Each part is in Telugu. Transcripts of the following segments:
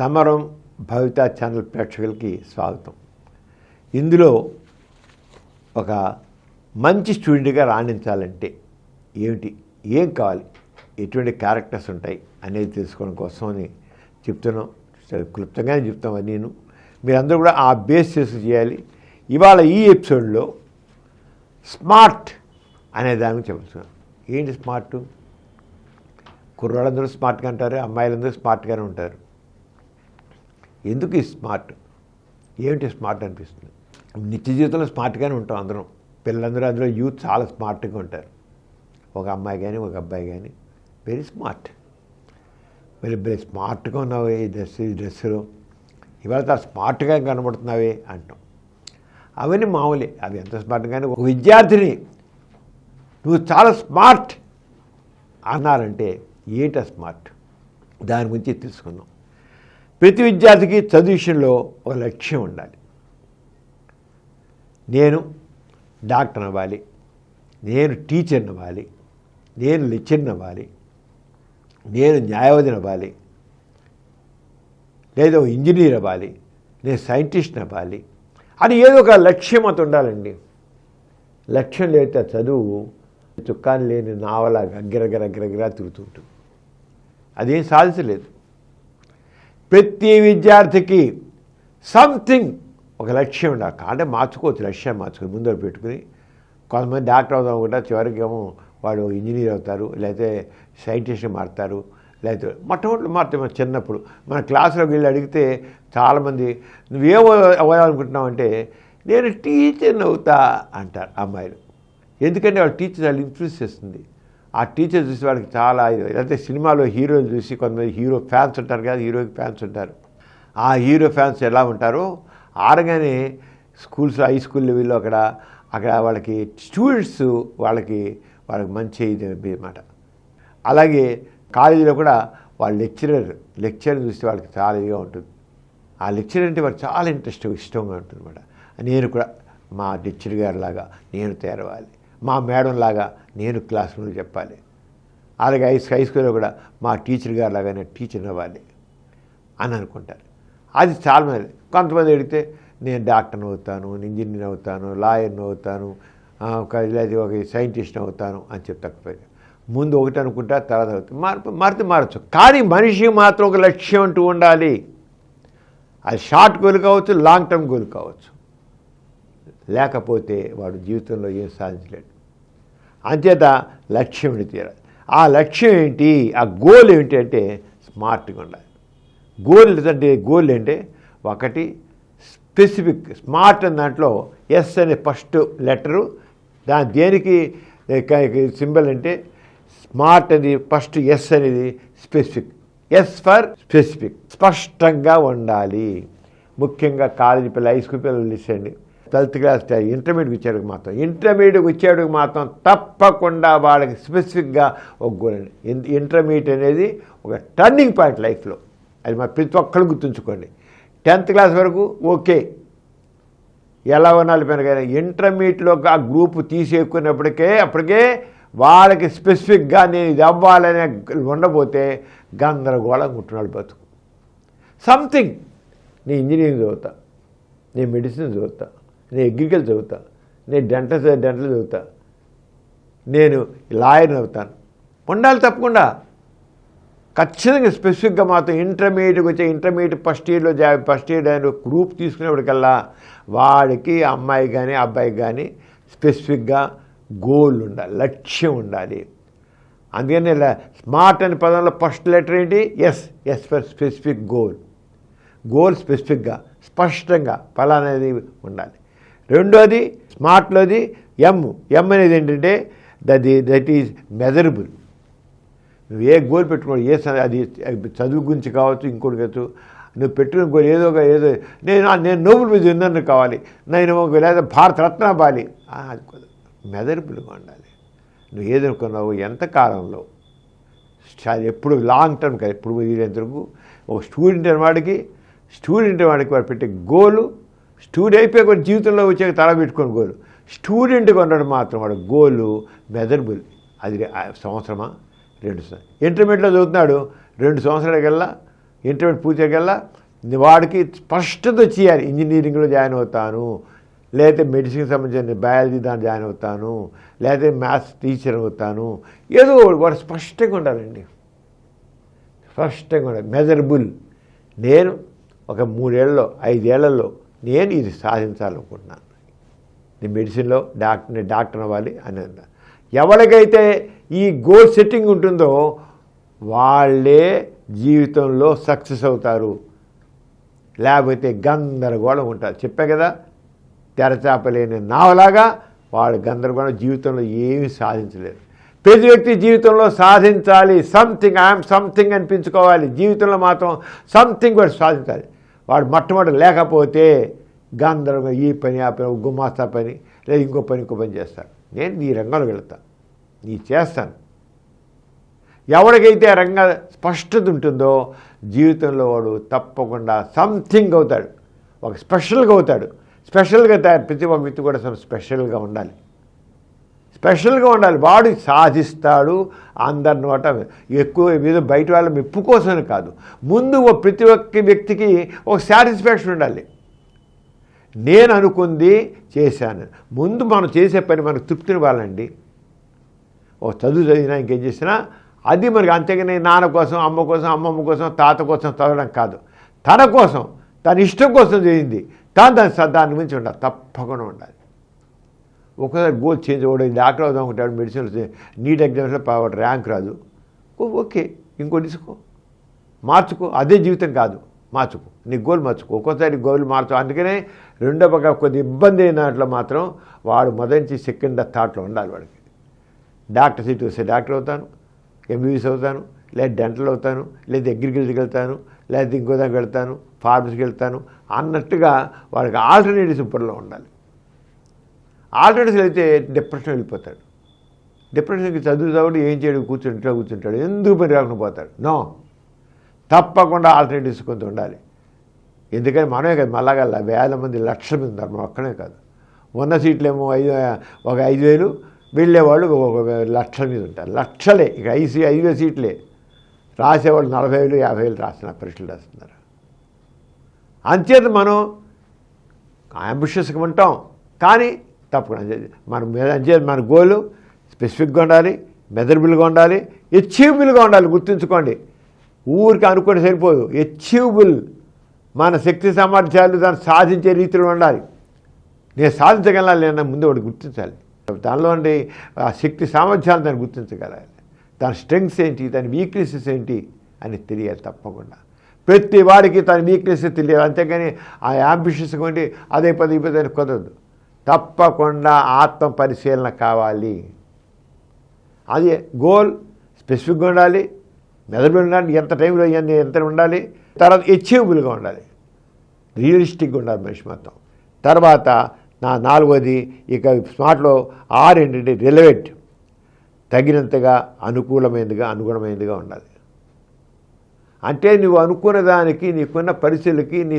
సమరం భవిత ఛానల్ ప్రేక్షకులకి స్వాగతం. ఇందులో ఒక మంచి స్టూడెంట్గా రాణించాలంటే ఏం కావాలి, ఎటువంటి క్యారెక్టర్స్ ఉంటాయి అనేది తెలుసుకోవడం కోసమని చెప్తున్నాం. క్లుప్తంగానే చెప్తాం. అది మీరందరూ కూడా ఆ బేస్ చేసి చేయాలి. ఇవాళ ఈ ఎపిసోడ్లో స్మార్ట్ అనే దానికి చెప్తున్నాం. ఏంటి స్మార్ట్? కుర్రాళ్ళందరూ స్మార్ట్గా అంటారు, అమ్మాయిలందరూ స్మార్ట్గానే ఉంటారు. ఎందుకు ఈ స్మార్ట్? ఏమిటి స్మార్ట్ అనిపిస్తుంది? నిత్య జీవితంలో స్మార్ట్గానే ఉంటాం అందరం. పిల్లలందరూ అందులో యూత్ చాలా స్మార్ట్గా ఉంటారు. ఒక అమ్మాయి కానీ ఒక అబ్బాయి కానీ వెరీ స్మార్ట్. వెరీ స్మార్ట్గా ఉన్నావే ఈ డ్రెస్సులో, ఇవాళ చాలా స్మార్ట్గా కనబడుతున్నావే అంటాం. అవన్నీ మామూలే. అవి ఎంత స్మార్ట్. కానీ ఒక విద్యార్థిని నువ్వు చాలా స్మార్ట్ అన్నారంటే ఏంట స్మార్ట్? దాని గురించి తెలుసుకుందాం. ప్రతి విద్యార్థికి చదువు విషయంలో ఒక లక్ష్యం ఉండాలి. నేను డాక్టర్ అవ్వాలి, నేను టీచర్ని అవ్వాలి, నేను లెక్చర్ని అవ్వాలి, నేను న్యాయవాదిని అవ్వాలి, లేదా ఇంజనీర్ అవ్వాలి, నేను సైంటిస్ట్ని అవ్వాలి అని ఏదో ఒక లక్ష్యం అతను ఉండాలండి. లక్ష్యం లేకపోతే చదువు చుక్కాని లేని నావలాగా గిరగిరా తిరుగుతుంటుంది. అదేం సాధించలేదు. ప్రతి విద్యార్థికి సంథింగ్ ఒక లక్ష్యం ఉండాలి. అంటే మార్చుకోవచ్చు, లక్ష్యాన్ని మార్చుకొని ముందర పెట్టుకుని. కొంతమంది డాక్టర్ అవుదాం కూడా చివరికి ఏమో వాడు ఇంజనీర్ అవుతారు, లేకపోతే సైంటిస్ట్ మారుతారు, లేకపోతే మొట్టమొదటి మారుతారు. చిన్నప్పుడు మన క్లాసులోకి వెళ్ళి అడిగితే చాలామంది నువ్వేమో అవ్వాలనుకుంటున్నావు అంటే నేను టీచర్ని అవుతా అంటారు అమ్మాయిలు. ఎందుకంటే వాళ్ళ టీచర్ వాళ్ళు ఇన్ఫ్లుయెన్స్ చేస్తుంది. ఆ టీచర్ చూసి వాళ్ళకి చాలా లేకపోతే సినిమాలో హీరోలు చూసి కొంతమంది హీరో ఫ్యాన్స్ ఉంటారు కదా, హీరోకి ఫ్యాన్స్ ఉంటారు. ఆ హీరో ఫ్యాన్స్ ఎలా ఉంటారో ఆరగానే స్కూల్స్లో హై స్కూల్ లెవెల్లో అక్కడ వాళ్ళకి స్టూడెంట్స్ వాళ్ళకి మంచి ఇది అన్నమాట. అలాగే కాలేజీలో కూడా వాళ్ళ లెక్చర్ చూస్తే వాళ్ళకి చాలా ఇదిగా ఉంటుంది. ఆ లెక్చర్ అంటే వాళ్ళకి చాలా ఇష్టంగా ఉంటుంది అన్నమాట. నేను కూడా మా లెక్చర్ గారి లాగా నేను తయారవ్వాలి, మా మేడం లాగా నేను క్లాస్ రూమ్లో చెప్పాలి, అలాగే హై స్కూల్లో కూడా మా టీచర్ గారి లాగా నేను టీచర్ అవ్వాలి అని అనుకుంటారు. అది చాలామంది. కొంతమంది అడిగితే నేను డాక్టర్ని అవుతాను, ఇంజనీర్ అవుతాను, లాయర్ని అవుతాను, లేదా ఒక సైంటిస్ట్ని అవుతాను అని చెప్తాకపోయారు. ముందు ఒకటి అనుకుంటా, తర్వాత మారచ్చు. కానీ మనిషికి మాత్రం ఒక లక్ష్యం అంటూ ఉండాలి. అది షార్ట్ గోల్ కావచ్చు, లాంగ్ టర్మ్ గోల్ కావచ్చు. లేకపోతే వాడు జీవితంలో ఏం సాధించలేడు. అంచేత లక్ష్యం ఉండి తీరాలి. ఆ లక్ష్యం ఏంటి, ఆ గోల్ ఏంటి అంటే స్మార్ట్గా ఉండాలి. గోల్ అంటే ఒకటి స్పెసిఫిక్. స్మార్ట్ అనే దాంట్లో ఎస్ అనే ఫస్ట్ లెటరు, దేనికి సింబల్ అంటే స్మార్ట్ అనేది ఫస్ట్ ఎస్ అనేది స్పెసిఫిక్. S for specific. స్పష్టంగా ఉండాలి. ముఖ్యంగా కాలేజీ పిల్లలు, హై స్కూల్ పిల్లలు ఇచ్చండి, 12th క్లాస్ ఇంటర్మీడియట్కి వచ్చేటికి మాత్రం తప్పకుండా వాళ్ళకి స్పెసిఫిక్గా ఒక గోల్ అండి. ఇంటర్మీడియట్ అనేది ఒక టర్నింగ్ పాయింట్ లైఫ్లో. అది మా ప్రతి ఒక్కరు గుర్తుంచుకోండి. 10th క్లాస్ వరకు ఓకే, ఎలా ఉన్నాలి పైన. కానీ ఇంటర్మీడియట్లో ఆ గ్రూప్ అప్పటికే వాళ్ళకి స్పెసిఫిక్గా నేను ఇది అవ్వాలనే ఉండబోతే గందరగోళంగా ఉంటున్నాడు బతుకు. సంథింగ్, నేను ఇంజనీరింగ్ చదువుతా, నేను మెడిసిన్ చదువుతా, నేను అగ్రికల్చర్ చదువుతా, నేను డెంటల్ చదువుతా, నేను లాయర్ని అవుతాను ఉండాలి. తప్పకుండా ఖచ్చితంగా స్పెసిఫిక్గా మాత్రం ఇంటర్మీడియట్ ఫస్ట్ ఇయర్ ఆయన గ్రూప్ తీసుకునేప్పటికల్లా వాడికి అమ్మాయి కానీ అబ్బాయికి కానీ స్పెసిఫిక్గా గోల్ ఉండాలి, లక్ష్యం ఉండాలి. అందుకని స్మార్ట్ అనే పదంలో ఫస్ట్ లెటర్ ఏంటి? ఎస్ ఫర్ స్పెసిఫిక్ గోల్ స్పెసిఫిక్గా స్పష్టంగా ఫలానేది ఉండాలి. రెండోది స్మార్ట్లోది ఎం అనేది ఏంటంటే దట్ ఈజ్ మెజరబుల్. నువ్వు ఏ గోల్ పెట్టుకోవాలి, అది చదువు గురించి కావచ్చు, ఇంకోటి కావచ్చు. నువ్వు పెట్టుకున్న గోల్ ఏదో నేను నోబెల్ ప్రైజ్ విన్నర్ కావాలి, నేను లేదా భారతరత్న అవ్వాలి, అది మెజరబుల్గా ఉండాలి. నువ్వు ఏదనుకున్నావు, ఎంత కాలంలో, ఎప్పుడు లాంగ్ టర్మ్ కాదు, ఎప్పుడు వీలైనంతవరకు. ఒక స్టూడెంట్ వాడికి వాడు పెట్టే గోలు, స్టూడెంట్ అయిపోయి కొన్ని జీవితంలో వచ్చాక తల పెట్టుకొని గోలు. స్టూడెంట్గా ఉండడం మాత్రం వాడు గోలు మెజరబుల్. అది సంవత్సరమా 2 సంవత్సరాలు. ఇంటర్మీడియట్లో చదువుతున్నాడు, 2 సంవత్సరాలకల్లా ఇంటర్మీడియట్ పూర్తికల్లా వాడికి స్పష్టత చేయాలి. ఇంజనీరింగ్లో జాయిన్ అవుతాను, లేకపోతే మెడిసిన్కి సంబంధించిన బయాలజీ దాన్ని జాయిన్ అవుతాను, లేకపోతే మ్యాథ్స్ టీచర్ అవుతాను, ఏదో వాడు స్పష్టంగా ఉండాలండి. స్పష్టంగా ఉండాలి, మెజరబుల్. నేను ఒక 3 ఏళ్లలో 5 ఏళ్లలో నేను ఇది సాధించాలనుకుంటున్నాను, నేను మెడిసిన్లో డాక్టర్ అవ్వాలి అని. ఎవరికైతే ఈ గోల్ సెట్టింగ్ ఉంటుందో వాళ్ళే జీవితంలో సక్సెస్ అవుతారు. లేకపోతే గందరగోళం ఉంటారు. చెప్పా కదా, తెరచాపలేని నావలాగా వాళ్ళు గందరగోళం, జీవితంలో ఏమీ సాధించలేరు. ప్రతి వ్యక్తి జీవితంలో సాధించాలి, సంథింగ్, ఐఎమ్ సంథింగ్ అనిపించుకోవాలి. జీవితంలో మాత్రం సంథింగ్ వాడు సాధించాలి. వాడు మొట్టమొదటి లేకపోతే గందరగోళం, ఈ పని ఆ పని, గుమాస్తా పని, లేదా ఇంకో పని చేస్తాను. నేను ఈ రంగంలో వెళతాను, నీ చేస్తాను. ఎవరికైతే రంగ స్పష్టత ఉంటుందో జీవితంలో వాడు తప్పకుండా సంథింగ్ అవుతాడు, ఒక స్పెషల్గా అవుతాడు. స్పెషల్గా ప్రతి ఒక్క వ్యక్తి కూడా స్పెషల్గా ఉండాలి, స్పెషల్గా ఉండాలి. వాడు సాధిస్తాడు. అందరిని వాట ఎక్కువ మీద బయట వాళ్ళ మెప్పు కోసమే కాదు, ముందు ప్రతి ఒక్క వ్యక్తికి ఒక సాటిస్ఫాక్షన్ ఉండాలి. నేను అనుకుంది చేశాను. ముందు మనం చేసే పని మనకు తృప్తిని ఇవ్వాలండి. ఒక చదువు చదివినా ఇంకేం చేసినా అది మనకి, అంతేగాని నాన్న కోసం, అమ్మ కోసం, అమ్మమ్మ కోసం, తాత కోసం చదవడం కాదు. తన కోసం, తన ఇష్టం కోసం చేయింది దాని గురించి ఉండాలి, తప్పకుండా ఉండాలి. ఒకసారి గోల్ చేంజ్ అవ్వడం, డాక్టర్ అవుదాం అనుకుంటాడు, మెడిసిన్ నీట్ ఎగ్జామ్స్లో ర్యాంక్ రాదు, ఓకే ఇంకోటి తీసుకో, మార్చుకో. అదే జీవితం కాదు, మార్చుకో, నీ గోల్ మార్చుకో. ఒక్కోసారి గోల్ మార్చు. అందుకనే రెండో పక్క కొద్ది ఇబ్బంది అయిన దాంట్లో మాత్రం వాడు మొదటి సెకండ్ థాట్లో ఉండాలి. వాడికి డాక్టర్ సీట్ వస్తే డాక్టర్ అవుతాను, ఎంబీబీఎస్ అవుతాను, లేదా డెంటల్ అవుతాను, లేదా అగ్రికల్చర్కి వెళ్తాను, లేదా ఇంకో దానికి వెళ్తాను, ఫార్మసీకి వెళ్తాను అన్నట్టుగా వాడికి ఆల్టర్నేటివ్స్ ఇప్పటిలో ఉండాలి. ఆల్టర్నేటివ్స్ అయితే డిప్రెషన్ వెళ్ళిపోతాడు. డిప్రెషన్కి చదువుతాడు, ఏం చేయడు, కూర్చుంటాడు, ఎందుకు పని రాకుండా పోతాడు. నో, తప్పకుండా ఆల్టర్నేటివ్స్ కొంత ఉండాలి. ఎందుకని మనమే కదా, మళ్ళాగల్లా వేల మంది, లక్షల మంది ఉన్నారు, మనం ఒక్కనే కాదు. ఉన్న సీట్లేమో ఒక 5,000, వెళ్ళేవాళ్ళు ఒక లక్షల మీద ఉంటారు, లక్షలే. ఇక 5,000 సీట్లే, రాసేవాళ్ళు 40,000 50,000 రాస్తున్నారు, పరీక్షలు రాస్తున్నారు. అంచేత మనం అంబిషియస్గా ఉంటాం, కానీ తప్పకుండా మనం అంచేత మన గోలు స్పెసిఫిక్గా ఉండాలి, మెజరబుల్గా ఉండాలి, అచీవబుల్గా ఉండాలి. గుర్తుంచుకోండి, ఊరికి అనుకోని సరిపోదు, అచీవబుల్. మన శక్తి సామర్థ్యాలు దాన్ని సాధించే రీతిలో ఉండాలి. నేను సాధించగలను లేనా ముందు ఒకటి గుర్తించాలి. దానిలో ఉండే ఆ శక్తి సామర్థ్యాలు దాన్ని గుర్తించగలగాలి. దాని స్ట్రెంగ్స్ ఏంటి, దాని వీక్నెసెస్ ఏంటి అని తెలియాలి. తప్పకుండా ప్రతి వాడికి తన వీక్నెస్ తెలియాలి. అంతేగాని ఆ యాంబిషియస్గా ఉండి అదే పది అని కుదరదు. తప్పకుండా ఆత్మ పరిశీలన కావాలి. అది గోల్ స్పెసిఫిక్గా ఉండాలి, మెదడుగా ఉండాలి, ఎంత టైంలో ఇవన్నీ ఎంత ఉండాలి. తర్వాత అచీవబుల్గా ఉండాలి, రియలిస్టిక్గా ఉండాలి మనిషి మొత్తం. తర్వాత నా 4వది ఇక స్మార్ట్లో 6 ఏంటంటే రిలవెంట్, తగినంతగా అనుగుణమైనదిగా ఉండాలి. అంటే నువ్వు అనుకున్న దానికి, నీకున్న పరిస్థితులకి, నీ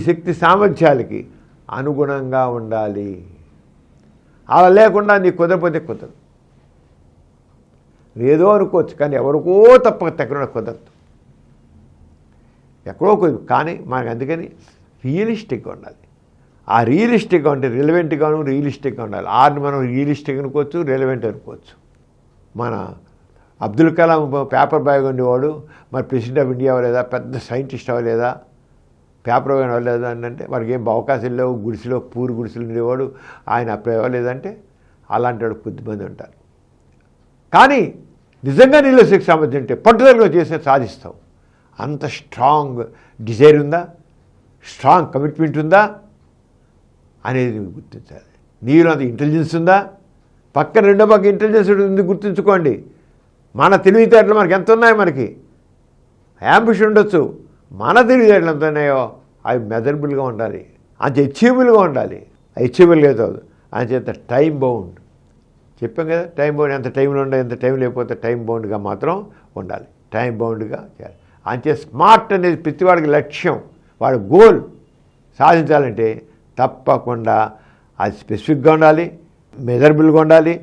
శక్తి సామర్థ్యాలకి అనుగుణంగా ఉండాలి. అలా లేకుండా నీకు కుదరపోతే కుదరదు. ఏదో అనుకోవచ్చు, కానీ ఎవరికో తగ్గడం కుదరదు, ఎక్కడో కానీ మనకు. అందుకని రియలిస్టిక్గా ఉండాలి. ఆ రియలిస్టిక్గా ఉంటే రిలవెంట్గాను రియలిస్టిక్గా ఉండాలి. ఆర్ని మనం రియలిస్టిక్ అనుకోవచ్చు, రిలవెంట్ అనుకోవచ్చు. మన అబ్దుల్ కలాం పేపర్ బాయ్గా ఉండేవాడు, మరి ప్రెసిడెంట్ ఆఫ్ ఇండియా అవ్వలేదా, పెద్ద సైంటిస్ట్ అవ్వలేదా, పేపర్ బాయ్ అవ్వలేదా అని అంటే వాడికి ఏం అవకాశాలు లేవు, గుడిసెలో పూరి గుడిసెలు ఉండేవాడు, ఆయన అప్పుడు అవ్వలేదంటే అలాంటి వాడు కొద్దిమంది ఉంటారు. కానీ నిజంగా నీలో శక్తి సామర్థ్యం అంటే పట్టుదలగా చేస్తే సాధిస్తావు. అంత స్ట్రాంగ్ డిజైర్ ఉందా, స్ట్రాంగ్ కమిట్మెంట్ ఉందా అనేది నువ్వు గుర్తించాలి. నీలో అంత ఇంటెలిజెన్స్ ఉందా, పక్కన రెండో పక్క ఇంటెలిజెన్స్ ఉంది గుర్తుంచుకోండి. మన తెలివితేటలు మనకి ఎంత ఉన్నాయి, మనకి యాంబిషన్ ఉండొచ్చు, మన తెలివితేటలు ఎంత ఉన్నాయో అవి మెజరబుల్గా ఉండాలి, అంత అచీవబుల్గా ఉండాలి. అచీవబుల్గా అవుతుంది. అంచేత టైం బౌండ్ చెప్పాం కదా, టైం బౌండ్. ఎంత టైంలో ఉండాలి, ఎంత టైం లేకపోతే టైం బౌండ్గా మాత్రం ఉండాలి, టైం బౌండ్గా చేయాలి. అంతే స్మార్ట్ అనేది ప్రతివాడికి లక్ష్యం, వాడి గోల్ సాధించాలంటే తప్పకుండా అది స్పెసిఫిక్గా ఉండాలి, మెజరబుల్గా ఉండాలి,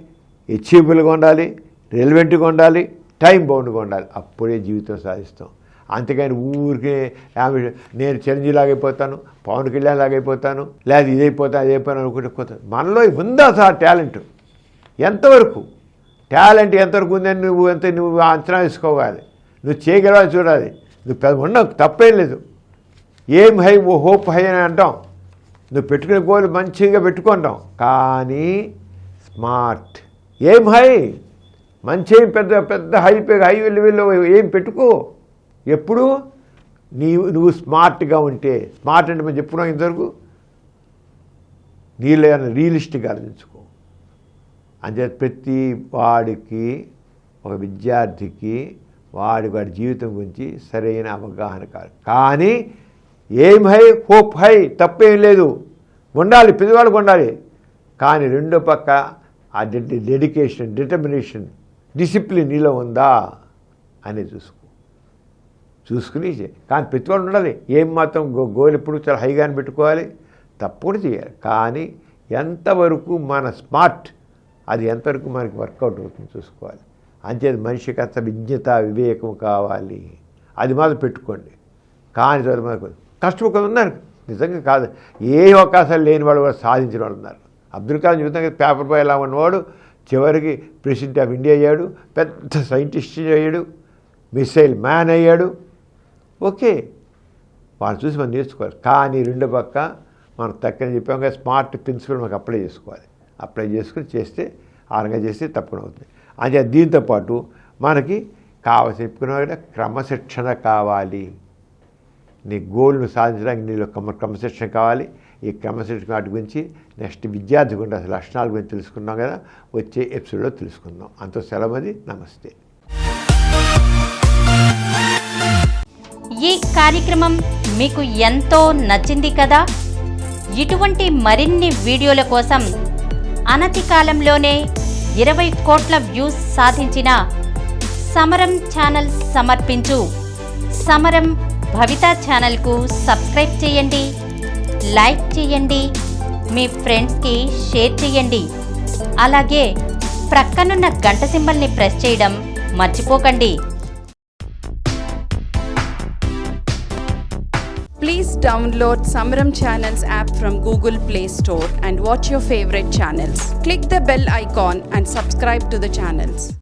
అచీవబుల్గా ఉండాలి, రిలవెంట్గా ఉండాలి, టైం బౌండ్గా ఉండాలి, అప్పుడే జీవితం సాధిస్తాం. అంతేకాని ఊరికే నేను చిరంజీవి లాగైపోతాను, పవన్ కళ్యాణ్ లాగైపోతాను, లేదా ఇదైపోతాను అదైపోతాను అనుకుంటే మనలో ఉందా సార్ టాలెంట్? ఎంతవరకు టాలెంట్ ఎంతవరకు ఉందని నువ్వు అంచనా వేసుకోవాలి. నువ్వు చేయగలవాలి చూడాలి. నువ్వు ఉండవు, తప్పేం లేదు. ఏం హై ఓ హోప్ హై అని అంటాం. నువ్వు పెట్టుకునే గోల్ మంచిగా పెట్టుకుంటాం, కానీ స్మార్ట్. ఏం హై మంచి ఏం పెద్ద పెద్ద హై లెవెల్లో ఏం పెట్టుకో. ఎప్పుడు నువ్వు స్మార్ట్గా ఉంటే, స్మార్ట్ అంటే మనం చెప్పుకున్నాం ఇంతవరకు, నీళ్ళు రియలిస్టిక్గా ఆలోచించుకో. అంటే ప్రతి వాడికి, ఒక విద్యార్థికి వాడి జీవితం గురించి సరైన అవగాహన కాదు. కానీ ఏం హై హోప్ హై, తప్పేం లేదు, ఉండాలి, పెద్దవాళ్ళకు ఉండాలి. కానీ రెండో పక్క ఆ డెడికేషన్, డిటర్మినేషన్, డిసిప్లిన్ నీలో ఉందా అని చూసుకుని కానీ పెట్టుకోవాలి ఉండాలి. ఏం మాత్రం గోల్ ఎప్పుడు చాలా హైగానే పెట్టుకోవాలి, తప్పుడు చేయాలి. కానీ ఎంతవరకు మన స్మార్ట్, అది ఎంతవరకు మనకి వర్కౌట్ అవుతుంది చూసుకోవాలి. అంతే మనిషికి అంత విజ్ఞత వివేకం కావాలి, అది మాత్రం పెట్టుకోండి. కానీ మనకు కష్టపడి ఉన్నారు, నిజంగా కాదు, ఏ అవకాశాలు లేని వాళ్ళు కూడా సాధించిన వాళ్ళు ఉన్నారు. అబ్దుల్ కలాం జీవితంగా పేపర్ బాయ్ ఎలా ఉన్నవాడు చివరికి ప్రెసిడెంట్ ఆఫ్ ఇండియా అయ్యాడు, పెద్ద సైంటిస్ట్ అయ్యాడు, మిసైల్ మ్యాన్ అయ్యాడు. ఓకే, వాళ్ళు చూసి మనం నేర్చుకోవాలి. కానీ రెండో పక్క మనం తక్కన చెప్పాం కదా, స్మార్ట్ ప్రిన్సిపల్ మనకు అప్లై చేసుకుని చేస్తే, ఆ రకంగా చేస్తే తప్పకుండా అవుతుంది. అంటే దీంతోపాటు మనకి కావాల్సి చెప్పుకున్న క్రమశిక్షణ కావాలి. నీ గోల్ను సాధించడానికి నీలో క్రమశిక్షణ కావాలి. ఈ క్రమశిక్షణ వాటి గురించి నెక్స్ట్ విద్యార్థికి ఉండే లక్షణాల గురించి తెలుసుకున్నాం కదా, వచ్చే ఎపిసోడ్లో తెలుసుకుందాం. అంత సెలవుది, నమస్తే. ఈ కార్యక్రమం మీకు ఎంతో నచ్చింది కదా. ఇటువంటి మరిన్ని వీడియోల కోసం అనతి కాలంలోనే 20 కోట్ల వ్యూస్ సాధించిన సమరం ఛానల్ సమర్పించు సమరం భవిత ఛానల్కు సబ్స్క్రైబ్ చేయండి, లైక్ చేయండి, మీ ఫ్రెండ్స్కి షేర్ చేయండి. అలాగే ప్రక్కనున్న గంట సింబల్ని ప్రెస్ చేయడం మర్చిపోకండి. Please download Samaram Channels app from Google Play Store and watch your favorite channels. Click the bell icon and subscribe to the channels.